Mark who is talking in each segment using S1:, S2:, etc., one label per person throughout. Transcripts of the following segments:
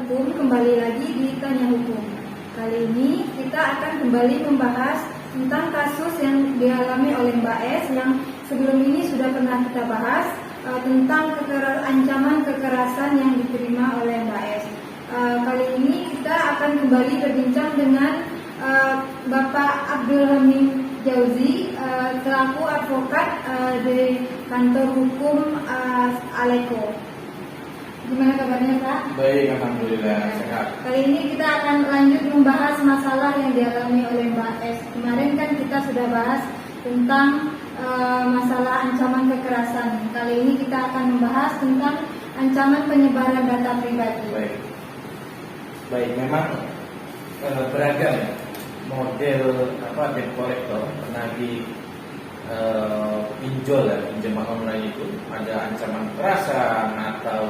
S1: Hukum, kembali lagi di Tanya Hukum. Kali ini kita akan kembali membahas tentang kasus yang dialami oleh Mbak S yang sebelum ini sudah pernah kita bahas tentang ancaman kekerasan yang diterima oleh Mbak S. Kali ini kita akan kembali berbincang dengan Bapak Abdul Hamid Jauzi selaku advokat di kantor hukum Aleko. Gimana kabarnya Pak?
S2: Baik, alhamdulillah sehat.
S1: Kali ini kita akan lanjut membahas masalah yang dialami oleh Mbak S. Kemarin kan kita sudah bahas tentang masalah ancaman kekerasan. Kali ini kita akan membahas tentang ancaman penyebaran data pribadi.
S2: Baik, memang beragam model debt collector pernah pinjol pinjaman online itu ada ancaman kekerasan atau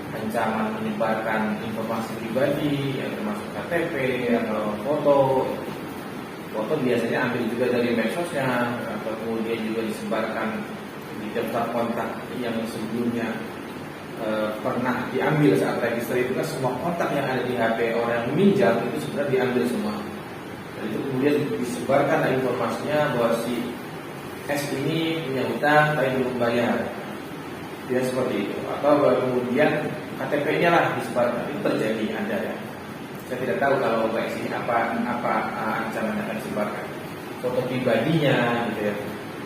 S2: ancaman menyebarkan informasi pribadi yang termasuk KTP atau foto biasanya ambil juga dari medsosnya atau kemudian juga disebarkan di daftar kontak yang sebelumnya pernah diambil saat register. Itu kan semua kontak yang ada di HP orang yang meminjam itu sudah diambil semua, dan itu kemudian disebarkan informasinya bahwa si S ini punya utang tapi belum bayar, dia seperti itu. Atau kemudian KTP-nya lah disebarkan. Itu terjadi, ada ya. Saya tidak tahu kalau kayak sini apa ancaman yang akan disebarkan. Foto pribadinya gitu ya.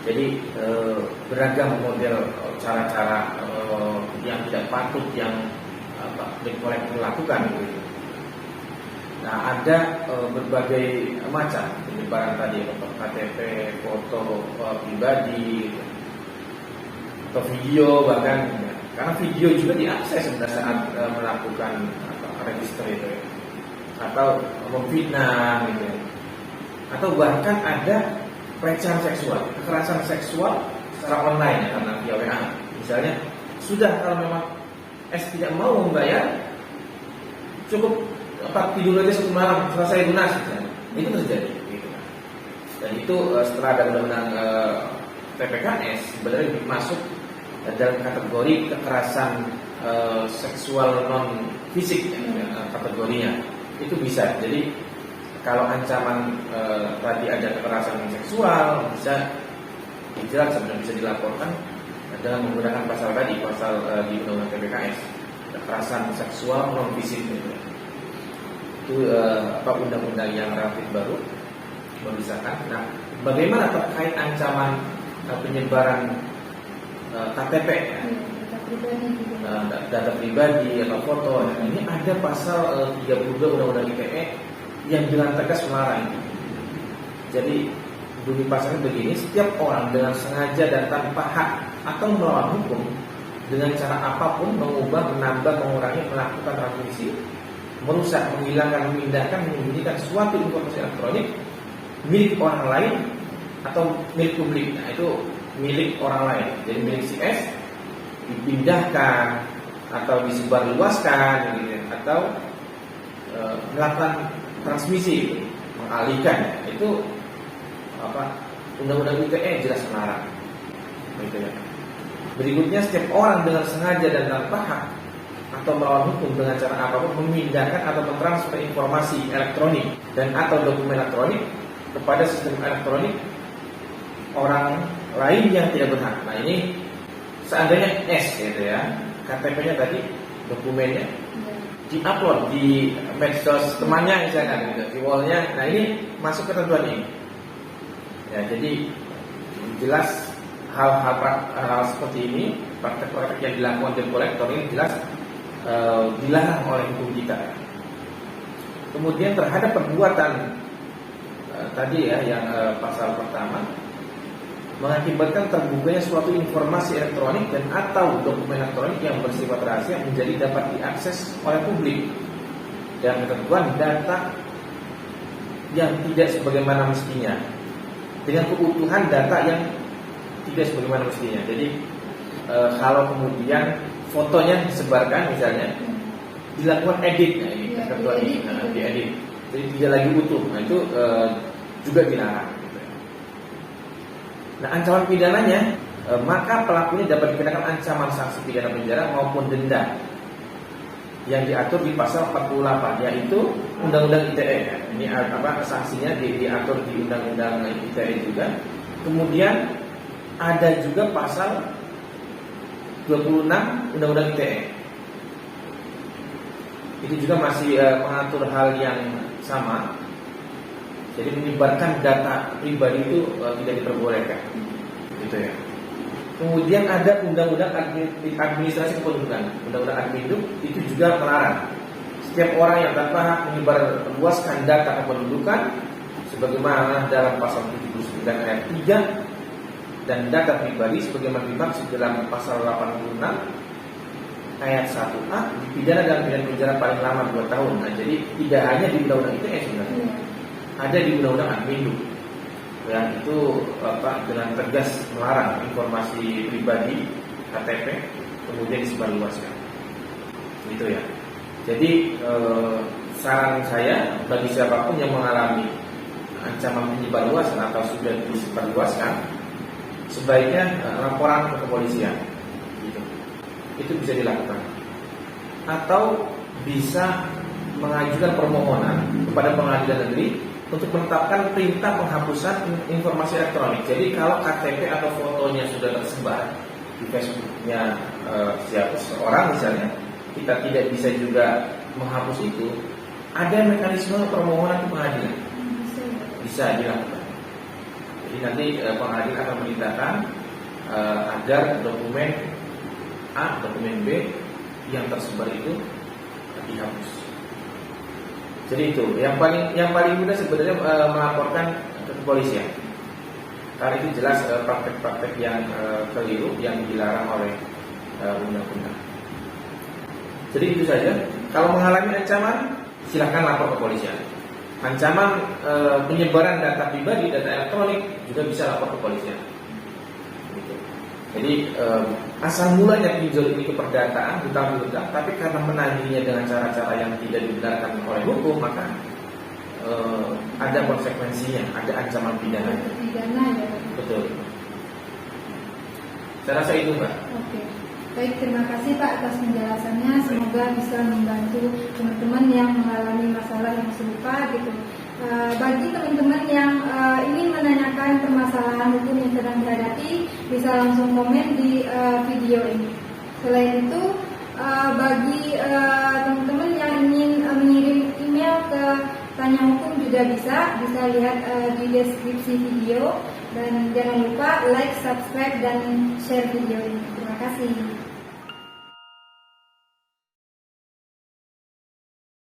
S2: Jadi beragam model cara-cara yang tidak patut yang debt collector lakukan gitu. Nah, ada berbagai macam penyebaran tadi, KTP, foto pribadi, atau video bahkan, karena video juga diakses pada saat melakukan register itu, ya. Atau memfitnah gitu, ya. Atau bahkan ada pelecehan seksual, kekerasan seksual secara online ya, karena via WA. Misalnya sudah, kalau memang S tidak mau membayar, cukup tidur aja satu malam selesai lunas, itu terjadi gitu. Dan itu setelah ada undang-undang TPKS sebenarnya masuk dalam kategori kekerasan seksual non fisik kategorinya itu bisa. Jadi kalau ancaman tadi ada kekerasan seksual bisa dijerat sebenarnya, bisa dilaporkan dengan menggunakan pasal tadi, pasal di undang-undang TPKS, kekerasan seksual non fisik gitu. Itu undang-undang yang relatif baru memisahkan. Nah, bagaimana terkait ancaman penyebaran KTP ya? Data pribadi atau foto. Nah, ini ada pasal 32 Undang-Undang ITE yang bilang tegas melarang. Jadi bunyi pasalnya begini: setiap orang dengan sengaja dan tanpa hak atau melawan hukum dengan cara apapun mengubah, menambah, mengurangi, melakukan transmisi, merusak, menghilangkan, memindahkan, menyembunyikan suatu informasi elektronik milik orang lain atau milik publik. Nah, itu milik orang lain. Jadi milik si S dipindahkan atau disebarluaskan gitu, atau melakukan transmisi, mengalihkan. Itu Undang-Undang ITE jelas melarang. Gitu ya. Berikutnya, setiap orang dengan sengaja dan tanpa hak atau melawan hukum dengan cara apapun memindahkan atau mentransfer informasi elektronik dan atau dokumen elektronik kepada sistem elektronik orang lain yang tidak berhak. Nah, ini seandainya S gitu ya, KTP-nya tadi, dokumennya diupload di medsos temannya misalkan gitu, di wallnya. Nah, ini masuk ketentuan ini. Ya, jadi jelas hal-hal seperti ini, praktek-praktek yang dilakukan debt collector ini jelas dilarang oleh hukum kita. Kemudian terhadap perbuatan tadi ya, yang pasal pertama, mengakibatkan terbukanya suatu informasi elektronik dan atau dokumen elektronik yang bersifat rahasia menjadi dapat diakses oleh publik, dan ketentuan data yang tidak sebagaimana mestinya, dengan keutuhan data yang tidak sebagaimana mestinya. Jadi kalau kemudian fotonya disebarkan misalnya, dilakukan edit, nah ini ketentuan ini diedit, jadi tidak lagi utuh. Nah, itu juga dilarang. Nah, ancaman pidananya, maka pelakunya dapat dikenakan ancaman sanksi pidana penjara maupun denda yang diatur di pasal 48, yaitu Undang-Undang ITE. Ini sanksinya diatur di Undang-Undang ITE juga. Kemudian ada juga pasal 26 Undang-Undang ITE. Itu juga masih mengatur hal yang sama. Jadi menyebarkan data pribadi itu tidak diperbolehkan, gitu ya. Kemudian ada Undang-Undang Administrasi Kependudukan, Undang-Undang Adminuk, itu juga melarang setiap orang yang tanpa hak menyebarluaskan data kependudukan sebagaimana dalam pasal 79 ayat 3 dan data pribadi sebagaimana dimaksud dalam pasal 86 ayat 1A dipidana dalam pidana penjara paling lama 2 tahun. Nah, jadi tidak hanya di Undang-Undang ITE sebenarnya. Ada di Undang-Undang Adminuk yang itu dengan tegas melarang informasi pribadi KTP kemudian disebarluaskan, gitu ya. Jadi saran saya bagi siapapun yang mengalami ancaman penyebarluasan atau sudah disebarluaskan, sebaiknya laporan ke kepolisian, gitu. Itu bisa dilakukan, atau bisa mengajukan permohonan kepada pengadilan negeri untuk menetapkan perintah penghapusan informasi elektronik. Jadi kalau KTP atau fotonya sudah tersebar di Facebooknya siapa seorang misalnya, kita tidak bisa juga menghapus itu, ada mekanisme permohonan ke pengadilan, bisa dilakukan. Jadi nanti pengadilan akan memerintahkan agar dokumen A, dokumen B yang tersebar itu dihapus. Jadi itu yang paling mudah sebenarnya melaporkan ke kepolisian. Karena itu jelas praktek-praktek yang keliru yang dilarang oleh undang-undang. Jadi itu saja. Kalau mengalami ancaman, silahkan lapor ke kepolisian. Ancaman penyebaran data pribadi, data elektronik juga bisa lapor ke kepolisian. Gitu. Jadi asal mulanya pinjol ini keperdataan hutang-hutang, tapi karena menagihnya dengan cara-cara yang tidak dibenarkan oleh hukum, maka ada konsekuensinya, ada ancaman pidana.
S1: Pidana ya.
S2: Betul. Saya rasa itu, Mbak.
S1: Oke. Baik, terima kasih Pak atas penjelasannya. Semoga bisa membantu teman-teman yang mengalami masalah yang serupa gitu. Bagi teman-teman yang ingin menanyakan permasalahan hukum yang sedang dihadapi, bisa langsung komen di video ini. Selain itu, bagi teman-teman yang ingin mengirim email ke Tanya Hukum juga bisa lihat di deskripsi video. Dan jangan lupa like, subscribe, dan share video ini. Terima kasih.